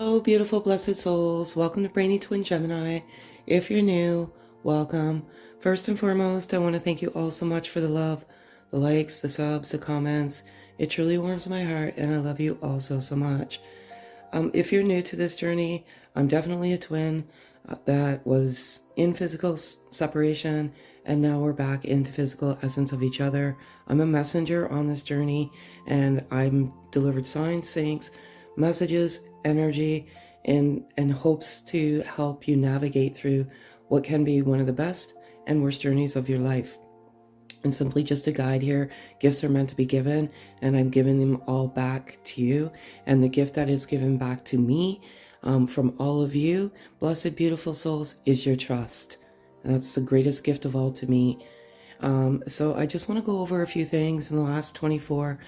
Hello, beautiful, blessed souls. Welcome to Brainy Twin Gemini. If you're new, welcome. First and foremost, I want to thank you all so much for the love, the likes, the subs, the comments. It truly warms my heart, and I love you all so much. If you're new to this journey, I'm definitely a twin that was in physical separation, and now we're back into physical essence of each other. I'm a messenger on this journey, and I'm delivered signs, syncs, messages, energy, and hopes to help you navigate through what can be one of the best and worst journeys of your life. And simply just a guide here. Gifts are meant to be given, and I'm giving them all back to you. And the gift that is given back to me from all of you, blessed, beautiful souls, is your trust. And that's the greatest gift of all to me. So I just want to go over a few things in the last 24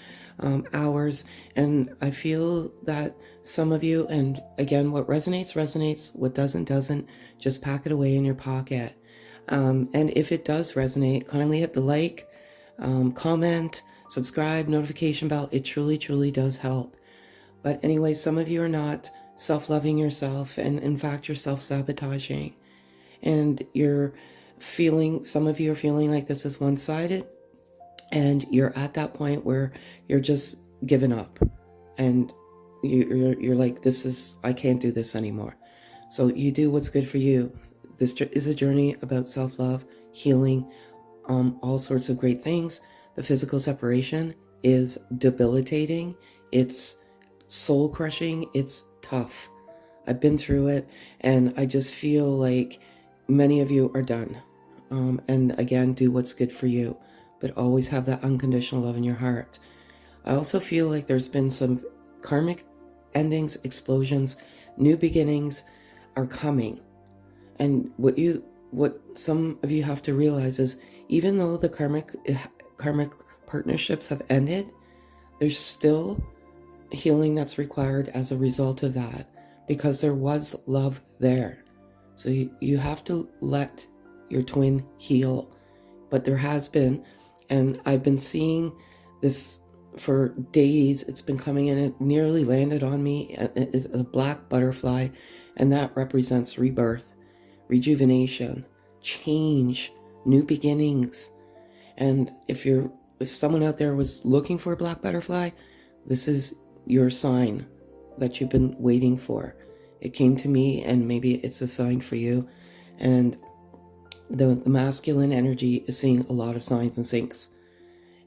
hours, and I feel that some of you, and again, what resonates, resonates, what doesn't, just pack it away in your pocket. And if it does resonate, kindly hit the like, comment, subscribe, notification bell. It truly does help. But anyway, some of you are not self-loving yourself, and in fact, you're self-sabotaging. And some of you are feeling like this is one-sided, and you're at that point where you're just giving up. And you're like, I can't do this anymore. So you do what's good for you. This is a journey about self-love, healing, all sorts of great things. The physical separation is debilitating. It's soul-crushing. It's tough. I've been through it, and I just feel like many of you are done. And again, do what's good for you, but always have that unconditional love in your heart. I also feel like there's been some karmic endings, explosions, new beginnings are coming. And what some of you have to realize is, even though the karmic partnerships have ended, there's still healing that's required as a result of that, because there was love there. So you have to let your twin heal. But there has been, and I've been seeing this for days. It's been coming in. It nearly landed on me. It's a black butterfly, and that represents rebirth, rejuvenation, change, new beginnings. And if someone out there was looking for a black butterfly, this is your sign that you've been waiting for. It came to me, and maybe it's a sign for you. And the masculine energy is seeing a lot of signs and syncs,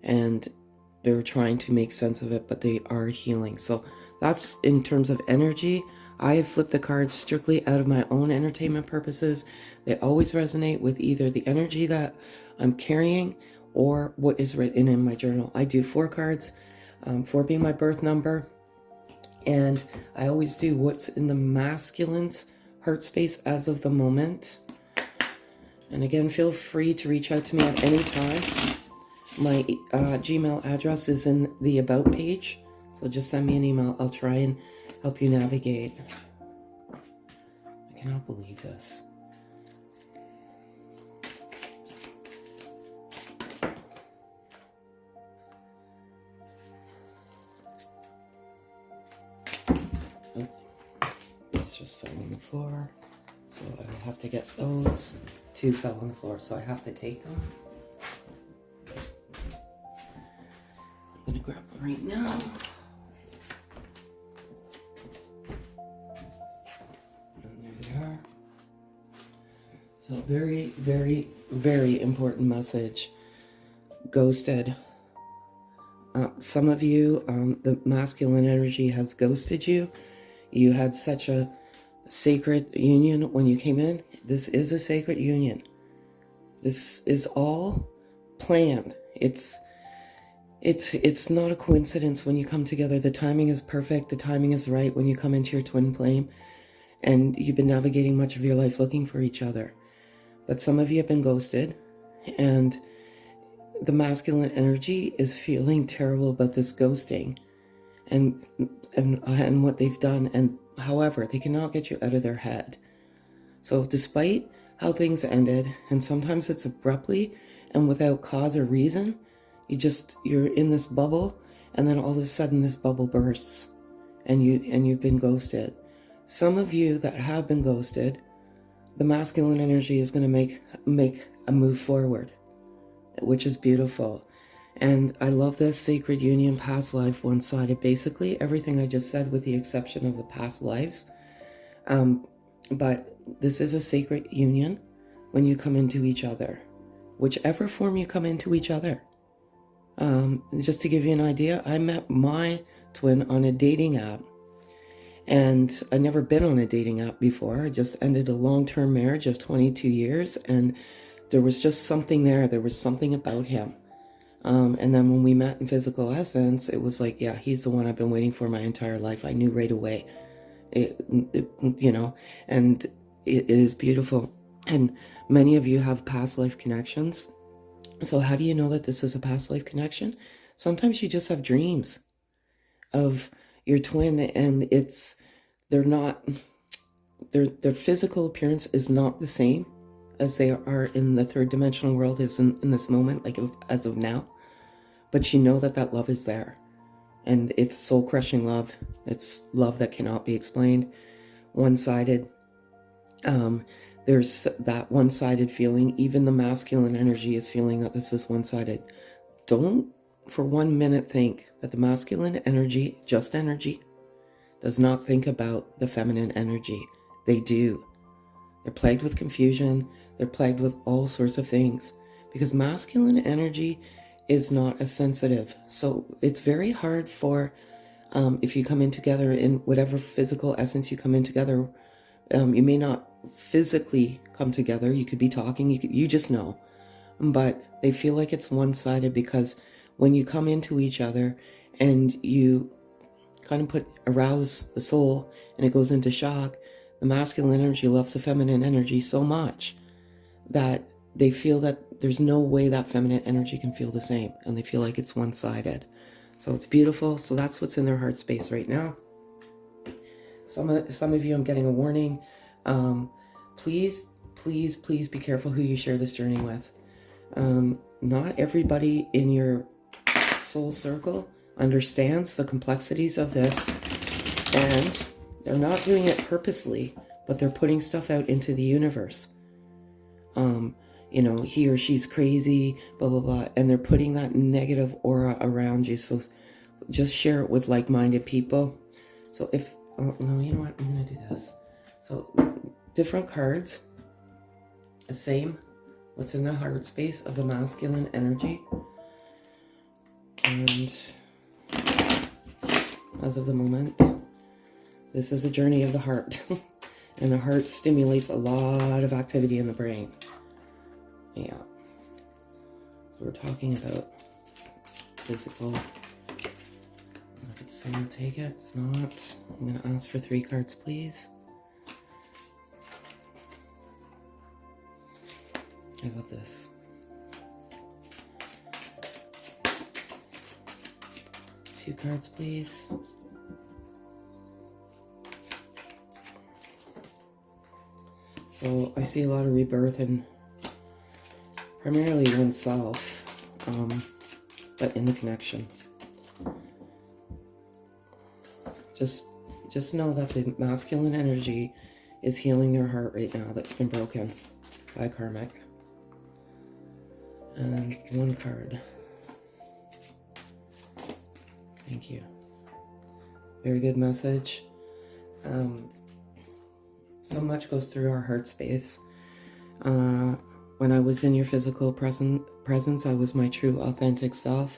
and they're trying to make sense of it, but they are healing. So that's in terms of energy. I have flipped the cards strictly out of my own entertainment purposes. They always resonate with either the energy that I'm carrying or what is written in my journal. I do 4 cards, 4 being my birth number, and I always do what's in the masculine's heart space as of the moment. And again, feel free to reach out to me at any time. My Gmail address is in the About page, so just send me an email. I'll try and help you navigate. I cannot believe this. Oh, these just fell on the floor, so I'll have to get those. 2 fell on the floor, so I have to take them. I'm gonna grab them right now. And there they are. So very important message. Ghosted. Some of you, the masculine energy has ghosted you. You had such a sacred union when you came in. This is a sacred union. This is all planned. It's not a coincidence when you come together. The timing is perfect. The timing is right when you come into your twin flame, and you've been navigating much of your life looking for each other. But some of you have been ghosted, and the masculine energy is feeling terrible about this ghosting and what they've done. And however, they cannot get you out of their head. So despite how things ended, and sometimes it's abruptly and without cause or reason, you're in this bubble, and then all of a sudden this bubble bursts, and you've been ghosted. Some of you that have been ghosted, the masculine energy is going to make a move forward, which is beautiful. And I love this sacred union, past life, one-sided. Basically, everything I just said with the exception of the past lives. But this is a sacred union when you come into each other, whichever form you come into each other. Just to give you an idea, I met my twin on a dating app. And I'd never been on a dating app before. I just ended a long-term marriage of 22 years. And there was just something there. There was something about him. And then when we met in physical essence, it was like, yeah, he's the one I've been waiting for my entire life. I knew right away, you know, and it is beautiful. And many of you have past life connections. So how do you know that this is a past life connection? Sometimes you just have dreams of your twin, and their physical appearance is not the same as they are in the third dimensional world is in this moment, like as of now. But you know that love is there, and it's soul-crushing love. It's love that cannot be explained. One-sided. There's that one-sided feeling. Even the masculine energy is feeling that this is one-sided. Don't for 1 minute think that the masculine energy, just energy, does not think about the feminine energy. They do. They're plagued with confusion. They're plagued with all sorts of things because masculine energy is not as sensitive. So it's very hard for, if you come in together in whatever physical essence you come in together, you may not physically come together. You could be talking, you just know, but they feel like it's one-sided because when you come into each other and you kind of arouse the soul and it goes into shock, the masculine energy loves the feminine energy so much that they feel that there's no way that feminine energy can feel the same, and they feel like it's one-sided. So it's beautiful. So that's what's in their heart space right now. Some of you, I'm getting a warning. Please be careful who you share this journey with. Not everybody in your soul circle understands the complexities of this, and they're not doing it purposely, but they're putting stuff out into the universe. You know, he or she's crazy, blah, blah, blah, and they're putting that negative aura around you. So just share it with like-minded people. So no, you know what? I'm going to do this. So different cards, the same, what's in the heart space of the masculine energy. And as of the moment, this is the journey of the heart. And the heart stimulates a lot of activity in the brain. Yeah. So we're talking about physical. If it's someone take it, it's not. I'm going to ask for 3 cards, please. I love this. Two cards, please. So I see a lot of rebirth and primarily oneself, but in the connection. Just know that the masculine energy is healing their heart right now that's been broken by karmic. And 1 card. Thank you. Very good message. So much goes through our heart space. When I was in your physical presence, I was my true, authentic self.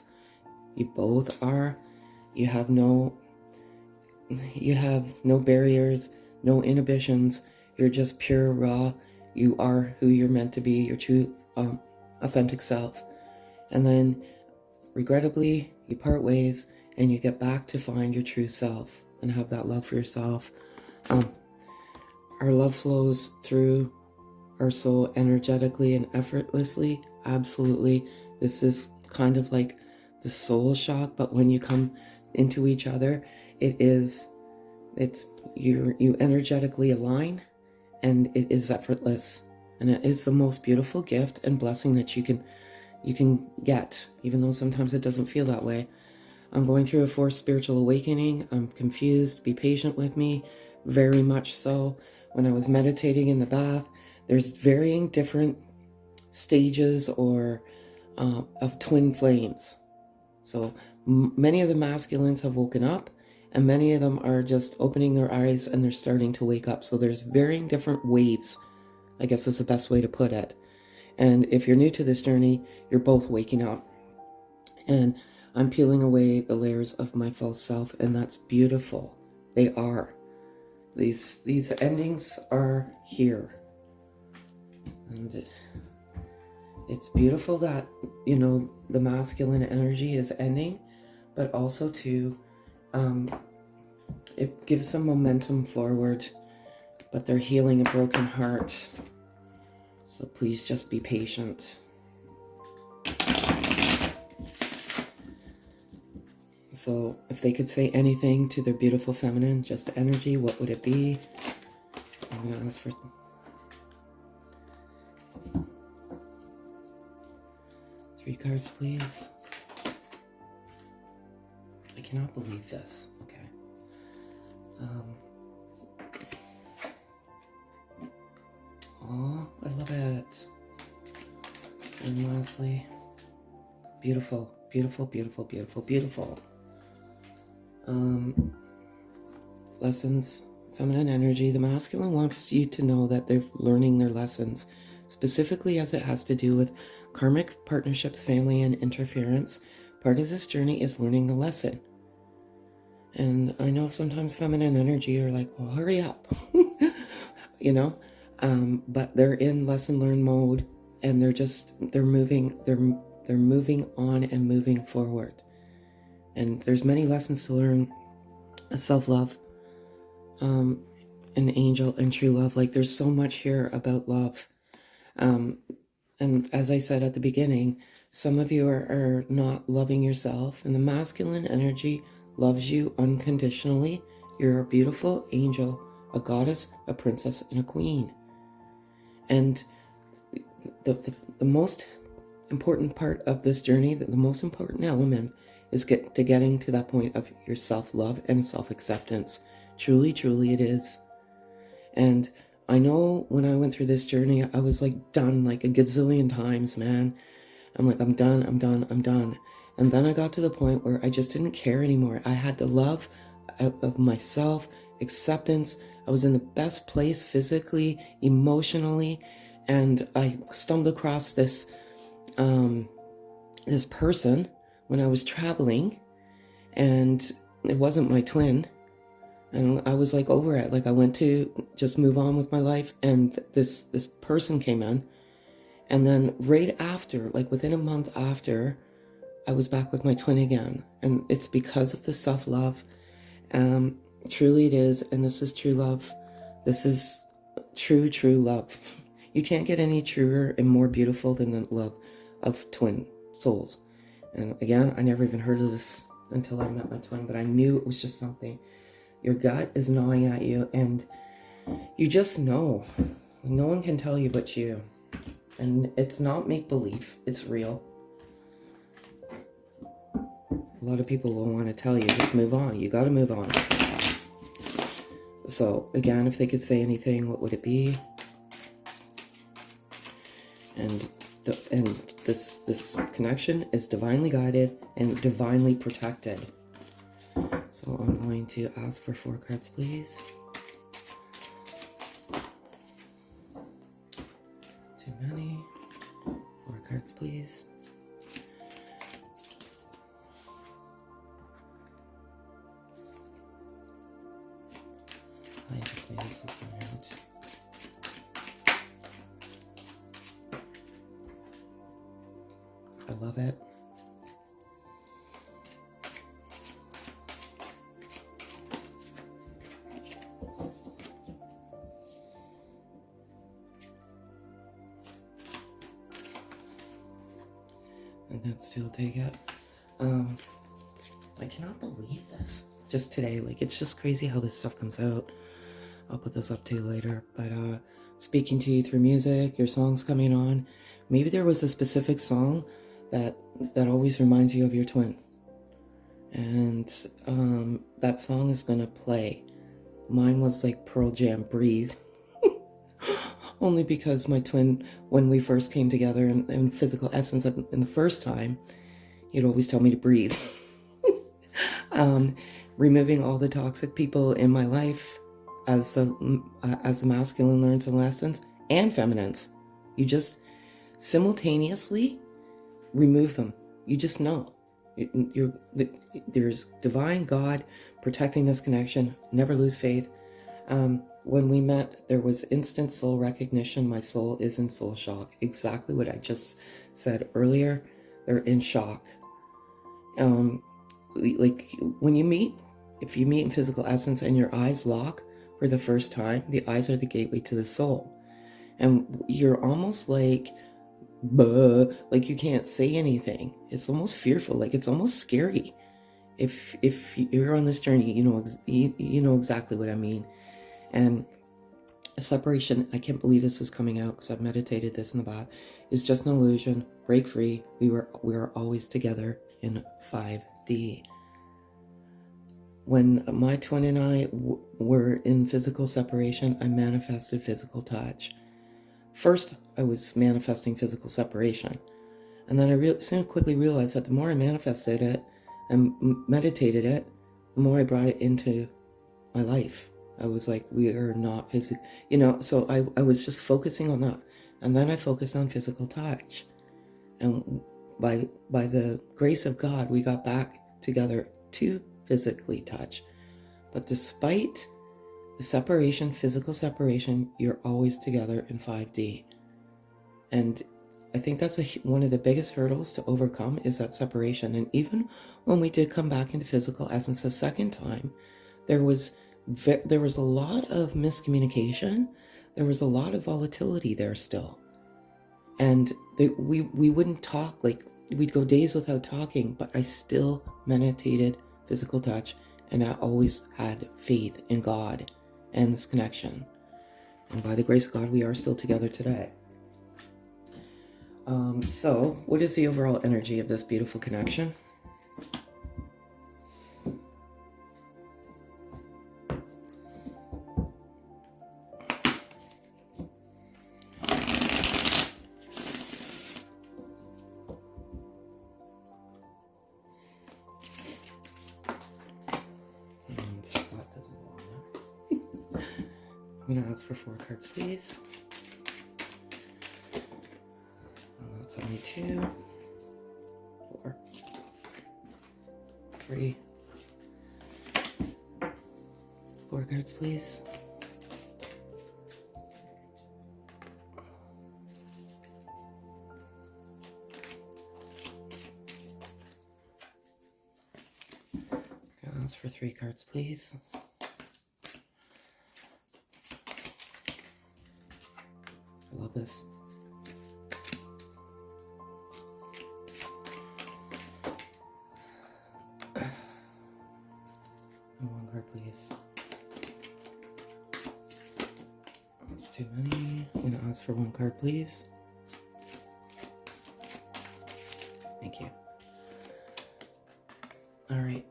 You both are. You have no barriers, no inhibitions. You're just pure, raw. You are who you're meant to be, your true, authentic self. And then, regrettably, you part ways and you get back to find your true self and have that love for yourself. Our love flows through our soul energetically and effortlessly. Absolutely. This is kind of like the soul shock, but when you come into each other, you energetically align, and it is effortless. And it is the most beautiful gift and blessing that you can get, even though sometimes it doesn't feel that way. I'm going through a 4th spiritual awakening. I'm confused. Be patient with me. very much so. When I was meditating in the bath, there's varying different stages or of twin flames. So many of the masculines have woken up, and many of them are just opening their eyes and they're starting to wake up. So there's varying different waves, I guess is the best way to put it. And if you're new to this journey, you're both waking up. And I'm peeling away the layers of my false self, and that's beautiful. They are. These endings are here. And it's beautiful that, you know, the masculine energy is ending, but also too, it gives some momentum forward, but they're healing a broken heart. So please just be patient. So if they could say anything to their beautiful feminine, just energy, what would it be? I'm going to ask for 3 cards, please. I cannot believe this. Okay. Oh, I love it. And lastly, beautiful, beautiful, beautiful, beautiful, beautiful. Lessons, feminine energy. The masculine wants you to know that they're learning their lessons, specifically as it has to do with karmic partnerships, family, and interference. Part of this journey is learning the lesson. And I know sometimes feminine energy are like, well, hurry up, you know, but they're in lesson learn mode, and they're moving on and moving forward. And there's many lessons to learn: self-love, an angel, and true love. Like, there's so much here about love. And as I said at the beginning, some of you are not loving yourself, and the masculine energy loves you unconditionally. You're a beautiful angel, a goddess, a princess, and a queen. And the most important part of this journey, the most important element, is getting to that point of your self-love and self-acceptance. Truly, truly it is. And I know when I went through this journey, I was like done like a gazillion times, man. I'm like, I'm done, I'm done, I'm done. And then I got to the point where I just didn't care anymore. I had the love of myself, acceptance. I was in the best place physically, emotionally. And I stumbled across this person when I was traveling, and it wasn't my twin. And I was like over it. Like, I went to just move on with my life, and this person came in. And then right after, like within a month after, I was back with my twin again. And it's because of the self-love. Truly it is. And this is true love. This is true, true love. You can't get any truer and more beautiful than the love of twin souls. And again, I never even heard of this until I met my twin, but I knew it was just something. Your gut is gnawing at you, and you just know. No one can tell you but you. And it's not make-believe, it's real. A lot of people will want to tell you, just move on. You got to move on. So, again, if they could say anything, what would it be? And this connection is divinely guided and divinely protected. So I'm going to ask for 4 cards, please. Too many. 4 cards, please. I just need this one out. I love it. And that still take it. I cannot believe this. Just today, like, it's just crazy how this stuff comes out. I'll put this up to you later. But speaking to you through music, your songs coming on. Maybe there was a specific song that always reminds you of your twin. And that song is gonna play mine was like Pearl Jam, breathe. Only because my twin, when we first came together in physical essence in the first time, he'd always tell me to breathe. Removing all the toxic people in my life as the masculine learns the lessons, and feminines. You just simultaneously remove them. You just know. There's divine God protecting this connection. Never lose faith. When we met, there was instant soul recognition. My soul is in soul shock. Exactly what I just said earlier. They're in shock. Like when you meet, if you meet in physical essence and your eyes lock for the first time, the eyes are the gateway to the soul. And you're almost like, like you can't say anything. It's almost fearful, like it's almost scary. If you're on this journey, you know exactly what I mean. And separation, I can't believe this is coming out because I've meditated this in the bath, is just an illusion. Break free. We are always together in 5D. When my twin and I were in physical separation, I manifested physical touch. First, I was manifesting physical separation. And then I soon quickly realized that the more I manifested it and meditated it, the more I brought it into my life. I was like, we are not physical, so I was just focusing on that. And then I focused on physical touch. And by the grace of God, we got back together to physically touch. But despite the separation, physical separation, you're always together in 5D. And I think that's one of the biggest hurdles to overcome, is that separation. And even when we did come back into physical essence a second time, there was a lot of miscommunication. There was a lot of volatility there still. And we wouldn't talk, like we'd go days without talking, but I still meditated physical touch, and I always had faith in God and this connection. And by the grace of God, we are still together today. So what is the overall energy of this beautiful connection? I'm going to ask for 4 cards, please. That's only 2, 4, 3, 4 cards, please. I'm going to ask for 3 cards, please. I love this. And 1 card, please. That's too many. I'm going to ask for 1 card, please. Thank you. All right.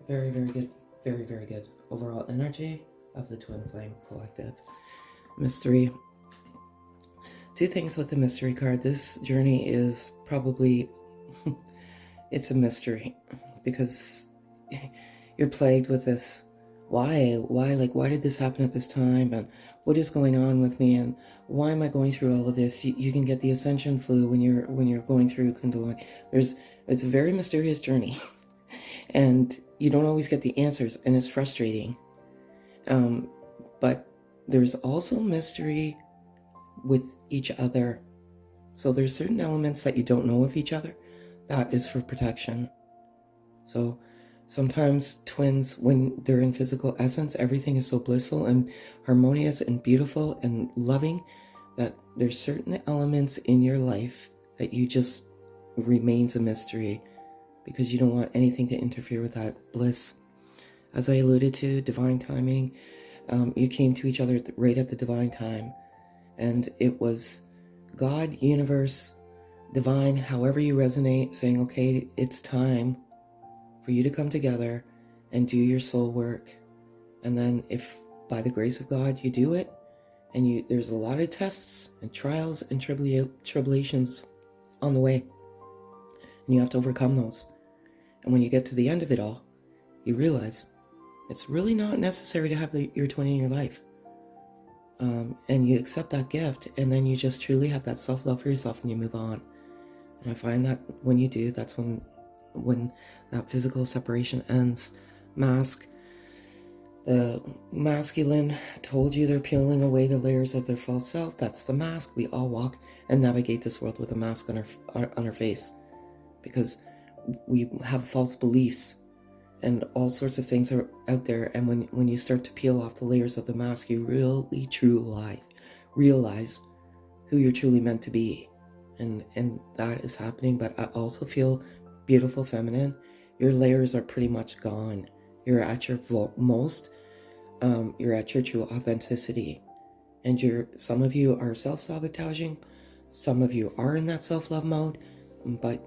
Very, very good. Very, very good. Overall energy of the Twin Flame Collective. Mystery. 2 things with the mystery card. This journey is probably, it's a mystery, because you're plagued with this. Why, why did this happen at this time? And what is going on with me? And why am I going through all of this? You can get the ascension flu when you're going through Kundalini. It's a very mysterious journey. And you don't always get the answers, and it's frustrating. But there's also mystery with each other. So there's certain elements that you don't know of each other. That is for protection. So sometimes twins, when they're in physical essence, everything is so blissful and harmonious and beautiful and loving that there's certain elements in your life that you just remains a mystery, because you don't want anything to interfere with that bliss. As I alluded to, divine timing. You came to each other right at the divine time. And it was God, universe, divine, however you resonate, saying, okay, it's time for you to come together and do your soul work And then if by the grace of God you do it, and there's a lot of tests and trials and tribulations on the way, and you have to overcome those. And when you get to the end of it all, you realize it's really not necessary to have your twin in your life. And you accept that gift, and then you just truly have that self-love for yourself, and you move on. And I find that when you do, that's when that physical separation ends. The masculine told you they're peeling away the layers of their false self. That's the mask. We all walk and navigate this world with a mask on our face, because we have false beliefs and all sorts of things are out there. And when you start to peel off the layers of the mask, you really truly realize who you're truly meant to be. And that is happening. But I also feel beautiful feminine. Your layers are pretty much gone. You're at your most. You're at your true authenticity. And some of you are self-sabotaging. Some of you are in that self-love mode. But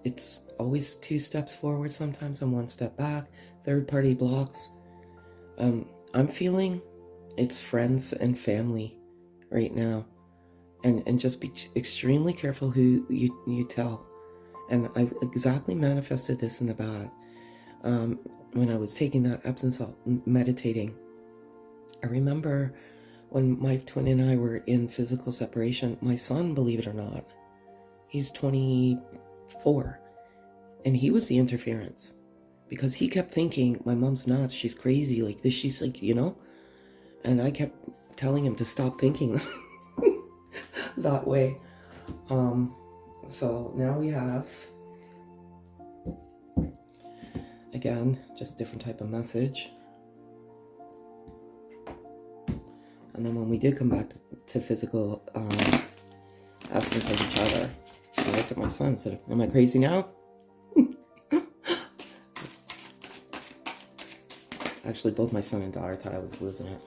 it's always 2 steps forward sometimes and 1 step back. Third-party blocks. I'm feeling it's friends and family right now. And just be extremely careful who you tell. And I've exactly manifested this in the bad. When I was taking that Epsom salt, meditating, I remember when my twin and I were in physical separation, my son, believe it or not, he's 24, and he was the interference, because he kept thinking, my mom's nuts, she's crazy, like this, she's like, and I kept telling him to stop thinking that way. So now we have, again, just a different type of message. And then when we did come back to physical essence of each other, I looked at my son and said, am I crazy now? Actually, both my son and daughter thought I was losing it.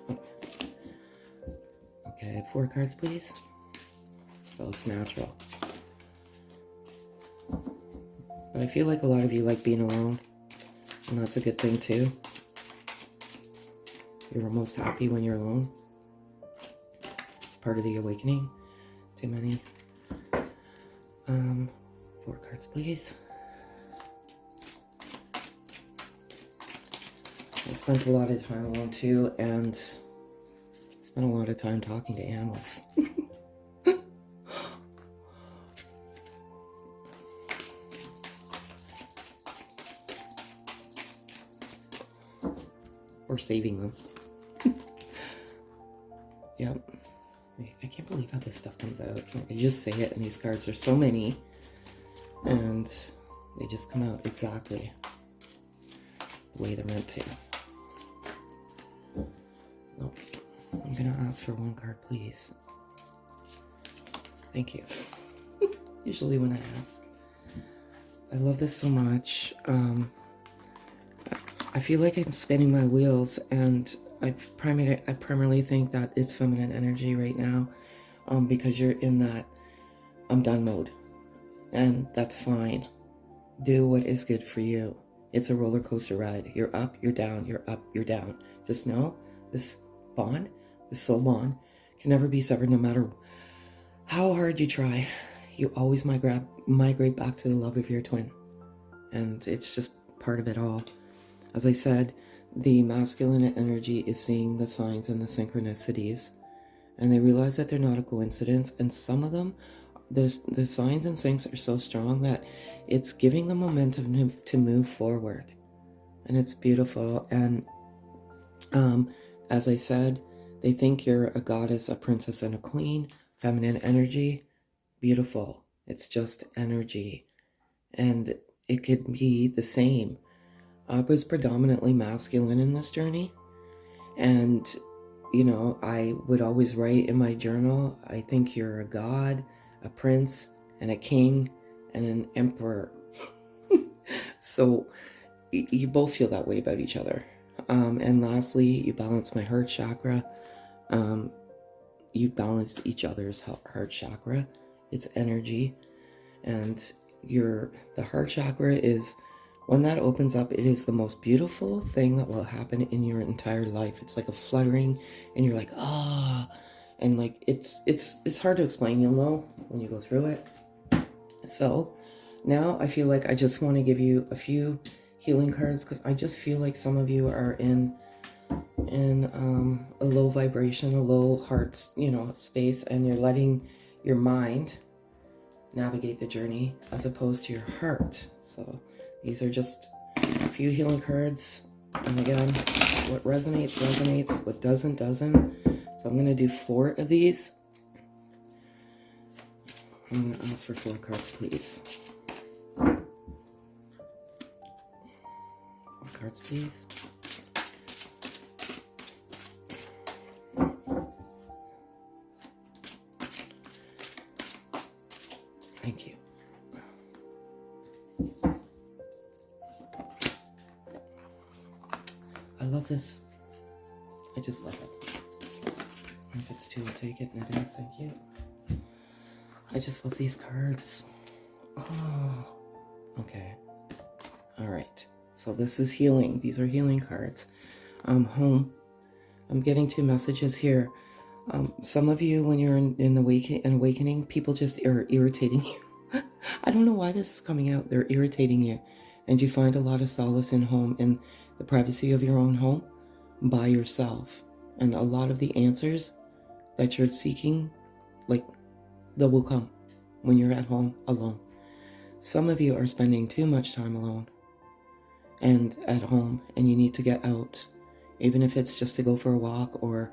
Okay, 4 cards, please. So it's natural. But I feel like a lot of you like being alone, and that's a good thing too. You're most happy when you're alone. It's part of the awakening. Too many. 4 cards, please. I spent a lot of time alone too, and spent a lot of time talking to animals. Or saving them. Yep. I can't believe how this stuff comes out. I just say it, and these cards are so many, and they just come out exactly the way they're meant to. Nope. I'm gonna ask for 1 card, please. Thank you. Usually when I ask. I love this so much. I feel like I'm spinning my wheels, and I primarily think that it's feminine energy right now, because you're in that I'm done mode, and that's fine. Do what is good for you. It's a roller coaster ride. You're up, you're down, you're up, you're down. Just know this bond, this soul bond, can never be severed, no matter how hard you try. You always migrate back to the love of your twin, and it's just part of it all. As I said, the masculine energy is seeing the signs and the synchronicities, and they realize that they're not a coincidence, and some of them, the signs and syncs are so strong that it's giving them momentum to move forward, and it's beautiful. And as I said, they think you're a goddess, a princess, and a queen. Feminine energy, beautiful. It's just energy, and it could be the same. I was predominantly masculine in this journey, and I would always write in my journal, I think you're a god, a prince, and a king, and an emperor. So you both feel that way about each other. And lastly, you balance my heart chakra. You balance each other's heart chakra. It's energy, and the heart chakra is When that opens up, it is the most beautiful thing that will happen in your entire life. It's like a fluttering, and you're like, ah, and like it's hard to explain. You'll know when you go through it. So now I feel like I just want to give you a few healing cards, because I just feel like some of you are in a low vibration, a low heart, space, and you're letting your mind navigate the journey as opposed to your heart. So these are just a few healing cards, and again, what resonates, what doesn't. So I'm going to do 4 of these. I'm going to ask for 4 cards, please. 4 cards, please. Thank you. I love this. I just love it. If it's 2, I'll take it, and it is. Thank you. I just love these cards. Oh, okay. All right. So this is healing. These are healing cards. Home. I'm getting 2 messages here. Some of you, when you're in awakening, people just are irritating you. I don't know why this is coming out. They're irritating you. And you find a lot of solace in home, in the privacy of your own home, by yourself. And a lot of the answers that you're seeking, like, they will come when you're at home alone. Some of you are spending too much time alone and at home, and you need to get out, even if it's just to go for a walk, or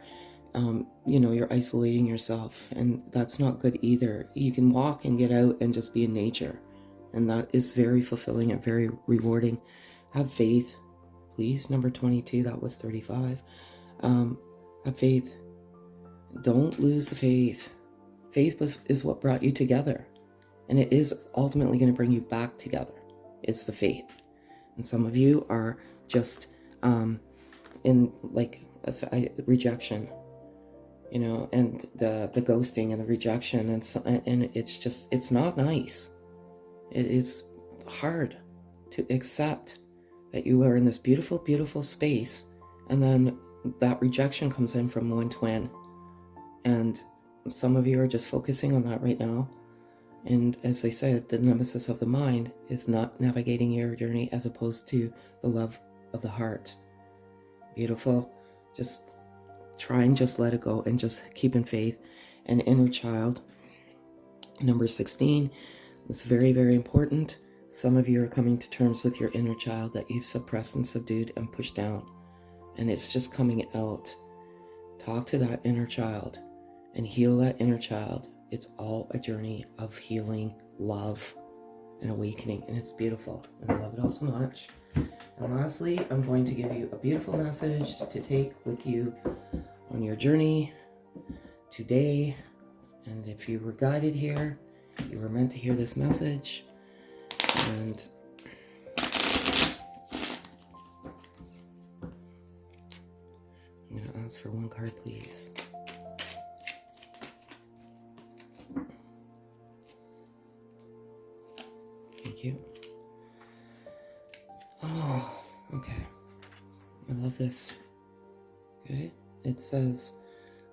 you're isolating yourself, and that's not good either. You can walk and get out and just be in nature, and that is very fulfilling and very rewarding. Have faith, please. Number 22, that was 35. Have faith. Don't lose the faith. Faith is what brought you together, and it is ultimately going to bring you back together. It's the faith. And some of you are just in like rejection, and the ghosting and the rejection, and it's not nice. It is hard to accept that you are in this beautiful, beautiful space, and then that rejection comes in from one twin, and some of you are just focusing on that right now. And as I said, the nemesis of the mind is not navigating your journey, as opposed to the love of the heart. Beautiful. Just try and just let it go, and just keep in faith. And inner child, number 16, it's very, very important. Some of you are coming to terms with your inner child that you've suppressed and subdued and pushed down, and it's just coming out. Talk to that inner child and heal that inner child. It's all a journey of healing, love, and awakening, and it's beautiful, and I love it all so much. And lastly, I'm going to give you a beautiful message to take with you on your journey today. And if you were guided here, you were meant to hear this message. And I'm going to ask for 1 card, please. Thank you. Oh, okay. I love this. Okay. It says,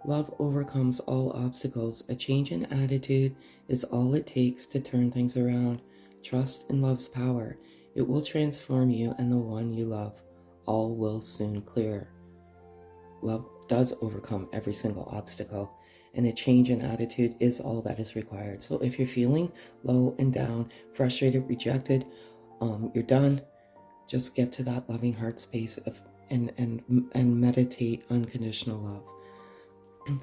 love overcomes all obstacles. A change in attitude is all it takes to turn things around. Trust in love's power. It will transform you and the one you love. All will soon clear. Love does overcome every single obstacle, and a change in attitude is all that is required. So if you're feeling low and down, frustrated, rejected, you're done, just get to that loving heart space of and meditate unconditional love.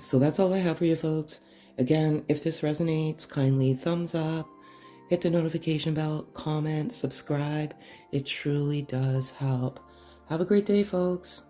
So that's all I have for you, folks. Again, if this resonates, kindly thumbs up, hit the notification bell, comment, subscribe. It truly does help. Have a great day, folks.